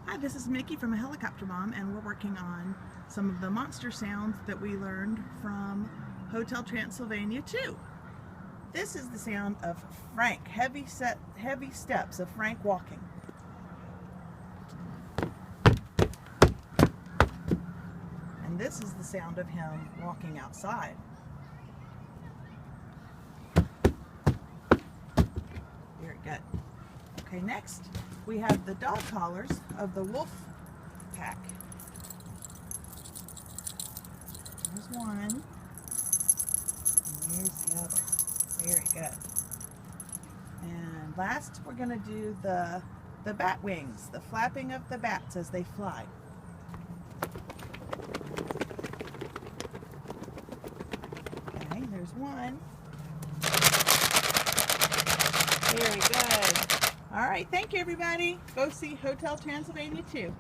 Hi, this is Mickey from A Helicopter Mom, and we're working on some of the monster sounds that we learned from Hotel Transylvania 2. This is the sound of Frank, heavy steps of Frank walking. And this is the sound of him walking outside. Very good. Okay, next we have the dog collars of the wolf pack. There's one, and there's the other. Very good. And last we're going to do the bat wings, the flapping of the bats as they fly. Okay, there's one. Very good. All right, thank you everybody. Go see Hotel Transylvania 2.